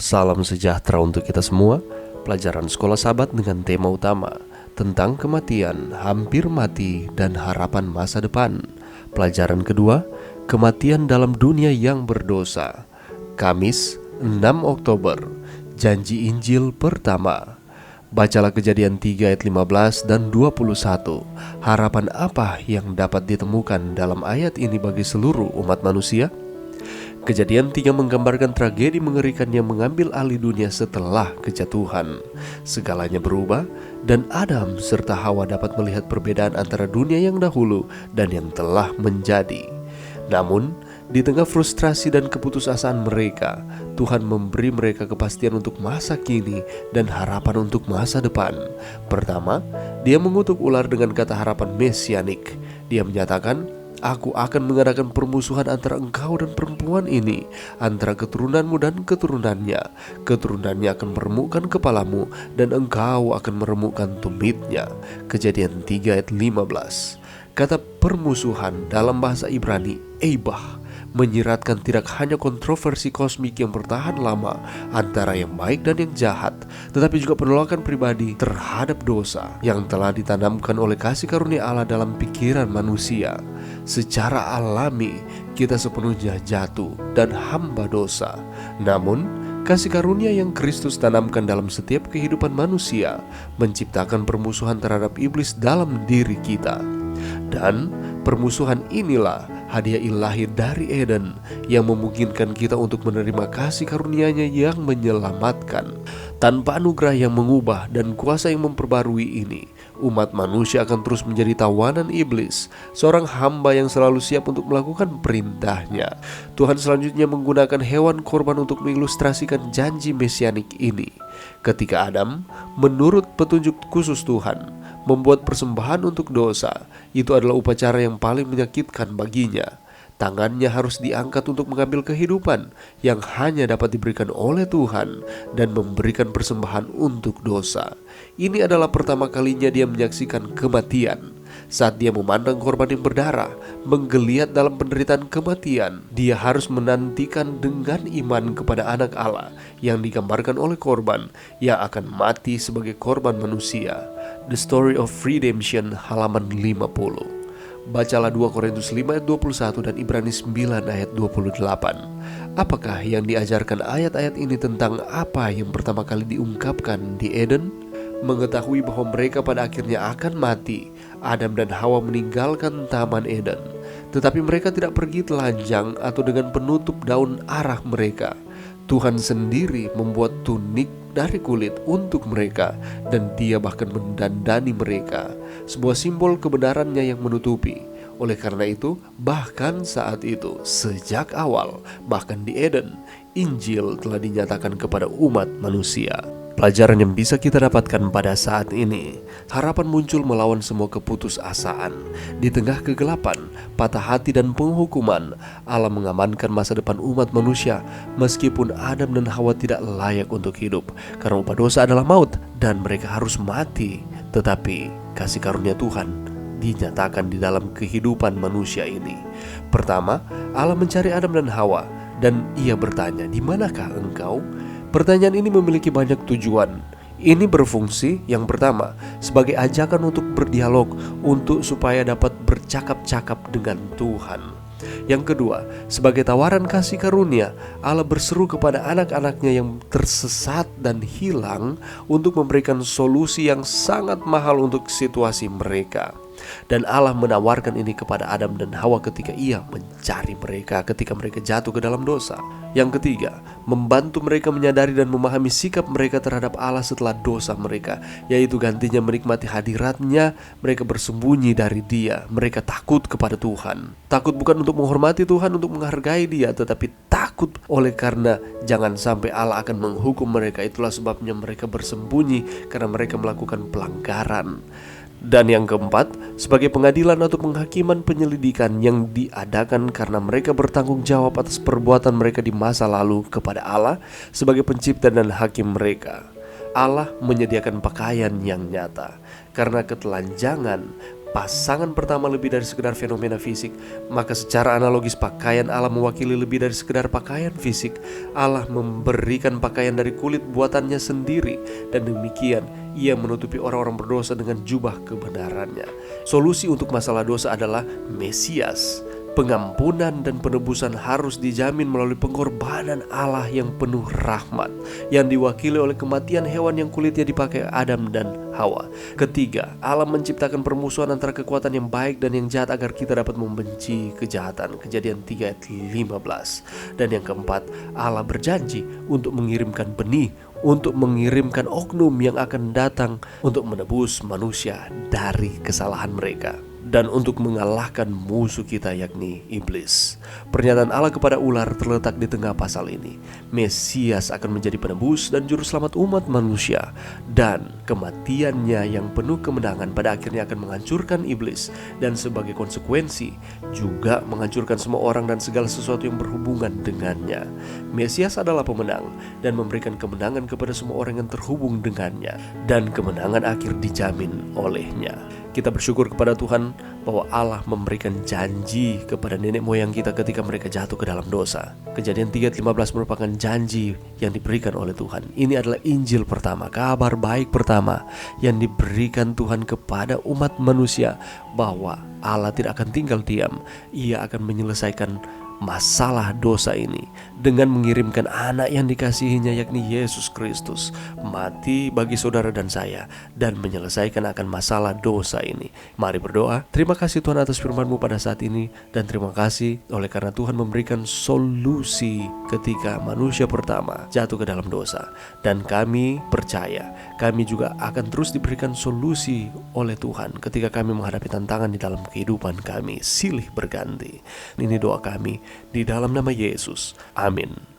Salam sejahtera untuk kita semua. Pelajaran Sekolah Sahabat dengan tema utama tentang kematian, hampir mati, dan harapan masa depan. Pelajaran kedua, kematian dalam dunia yang berdosa. Kamis 6 Oktober, janji Injil pertama. Bacalah Kejadian 3 ayat 15 dan 21. Harapan apa yang dapat ditemukan dalam ayat ini bagi seluruh umat manusia? Kejadian 3 menggambarkan tragedi mengerikan yang mengambil alih dunia setelah kejatuhan. Segalanya berubah dan Adam serta Hawa dapat melihat perbedaan antara dunia yang dahulu dan yang telah menjadi. Namun, di tengah frustrasi dan keputusasaan mereka, Tuhan memberi mereka kepastian untuk masa kini dan harapan untuk masa depan. Pertama, Dia mengutuk ular dengan kata harapan mesianik. Dia menyatakan, "Aku akan mengadakan permusuhan antara engkau dan perempuan ini, antara keturunanmu dan keturunannya. Keturunannya akan meremukkan kepalamu, dan engkau akan meremukkan tumitnya." Kejadian 3 ayat 15. Kata permusuhan dalam bahasa Ibrani, Eibah, menyiratkan tidak hanya kontroversi kosmik yang bertahan lama antara yang baik dan yang jahat, tetapi juga penolakan pribadi terhadap dosa yang telah ditanamkan oleh kasih karunia Allah dalam pikiran manusia. Secara alami, kita sepenuhnya jatuh dan hamba dosa. Namun, kasih karunia yang Kristus tanamkan dalam setiap kehidupan manusia menciptakan permusuhan terhadap iblis dalam diri kita. Dan permusuhan inilah hadiah ilahi dari Eden yang memungkinkan kita untuk menerima kasih karunia-Nya yang menyelamatkan. Tanpa anugerah yang mengubah dan kuasa yang memperbarui ini, umat manusia akan terus menjadi tawanan iblis, seorang hamba yang selalu siap untuk melakukan perintahnya. Tuhan selanjutnya menggunakan hewan korban untuk mengilustrasikan janji mesianik ini. Ketika Adam, menurut petunjuk khusus Tuhan, membuat persembahan untuk dosa, itu adalah upacara yang paling menyakitkan baginya. Tangannya harus diangkat untuk mengambil kehidupan yang hanya dapat diberikan oleh Tuhan dan memberikan persembahan untuk dosa. Ini adalah pertama kalinya dia menyaksikan kematian. Saat dia memandang korban yang berdarah, menggeliat dalam penderitaan kematian, dia harus menantikan dengan iman kepada anak Allah yang digambarkan oleh korban yang akan mati sebagai korban manusia. The Story of Redemption, halaman 50. Bacalah 2 Korintus 5 ayat 21 dan Ibrani 9 ayat 28. Apakah yang diajarkan ayat-ayat ini tentang apa yang pertama kali diungkapkan di Eden? Mengetahui bahwa mereka pada akhirnya akan mati, Adam dan Hawa meninggalkan Taman Eden. Tetapi mereka tidak pergi telanjang atau dengan penutup daun arah mereka. Tuhan sendiri membuat tunik dari kulit untuk mereka, dan Dia bahkan mendandani mereka, sebuah simbol kebenarannya yang menutupi. Oleh karena itu, bahkan saat itu, sejak awal, bahkan di Eden, Injil telah dinyatakan kepada umat manusia. Pelajaran yang bisa kita dapatkan pada saat ini, harapan muncul melawan semua keputusasaan. Di tengah kegelapan, patah hati dan penghukuman, Allah mengamankan masa depan umat manusia meskipun Adam dan Hawa tidak layak untuk hidup. Karena upah dosa adalah maut dan mereka harus mati. Tetapi kasih karunia Tuhan dinyatakan di dalam kehidupan manusia ini. Pertama, Allah mencari Adam dan Hawa dan Ia bertanya, "Di manakah engkau?" Pertanyaan ini memiliki banyak tujuan. Ini berfungsi, yang pertama, sebagai ajakan untuk berdialog, untuk supaya dapat bercakap-cakap dengan Tuhan. Yang kedua, sebagai tawaran kasih karunia, Allah berseru kepada anak-anaknya yang tersesat dan hilang untuk memberikan solusi yang sangat mahal untuk situasi mereka. Dan Allah menawarkan ini kepada Adam dan Hawa ketika Ia mencari mereka ketika mereka jatuh ke dalam dosa. Yang ketiga, membantu mereka menyadari dan memahami sikap mereka terhadap Allah setelah dosa mereka, yaitu gantinya menikmati hadirat-Nya, mereka bersembunyi dari Dia, mereka takut kepada Tuhan. Takut bukan untuk menghormati Tuhan, untuk menghargai Dia, tetapi takut oleh karena jangan sampai Allah akan menghukum mereka. Itulah sebabnya mereka bersembunyi, karena mereka melakukan pelanggaran. Dan yang keempat, sebagai pengadilan atau penghakiman penyelidikan yang diadakan karena mereka bertanggung jawab atas perbuatan mereka di masa lalu kepada Allah sebagai pencipta dan hakim mereka. Allah menyediakan pakaian yang nyata. Karena ketelanjangan, pasangan pertama lebih dari sekedar fenomena fisik, maka secara analogis pakaian Allah mewakili lebih dari sekedar pakaian fisik. Allah memberikan pakaian dari kulit buatannya sendiri, dan demikian Ia menutupi orang-orang berdosa dengan jubah kebenarannya. Solusi untuk masalah dosa adalah Mesias. Pengampunan dan penebusan harus dijamin melalui pengorbanan Allah yang penuh rahmat, yang diwakili oleh kematian hewan yang kulitnya dipakai Adam dan Hawa. Ketiga, Allah menciptakan permusuhan antara kekuatan yang baik dan yang jahat agar kita dapat membenci kejahatan. Kejadian 3 ayat 15. Dan yang keempat, Allah berjanji untuk mengirimkan benih, untuk mengirimkan oknum yang akan datang untuk menebus manusia dari kesalahan mereka, dan untuk mengalahkan musuh kita yakni iblis. Pernyataan Allah kepada ular terletak di tengah pasal ini. Mesias akan menjadi penebus dan juru selamat umat manusia, dan kematiannya yang penuh kemenangan pada akhirnya akan menghancurkan iblis, dan sebagai konsekuensi juga menghancurkan semua orang dan segala sesuatu yang berhubungan dengannya. Mesias adalah pemenang dan memberikan kemenangan kepada semua orang yang terhubung dengannya, dan kemenangan akhir dijamin olehnya. Kita bersyukur kepada Tuhan bahwa Allah memberikan janji kepada nenek moyang kita ketika mereka jatuh ke dalam dosa. Kejadian 3 ayat 15 merupakan janji yang diberikan oleh Tuhan. Ini adalah Injil pertama, kabar baik pertama yang diberikan Tuhan kepada umat manusia, bahwa Allah tidak akan tinggal diam. Ia akan menyelesaikan masalah dosa ini dengan mengirimkan anak yang dikasihinya yakni Yesus Kristus mati bagi saudara dan saya, dan menyelesaikan akan masalah dosa ini. Mari berdoa. Terima kasih Tuhan atas firman-Mu pada saat ini, dan terima kasih oleh karena Tuhan memberikan solusi ketika manusia pertama jatuh ke dalam dosa, dan kami percaya kami juga akan terus diberikan solusi oleh Tuhan ketika kami menghadapi tantangan di dalam kehidupan kami silih berganti. Ini doa kami di dalam nama Yesus. Amin.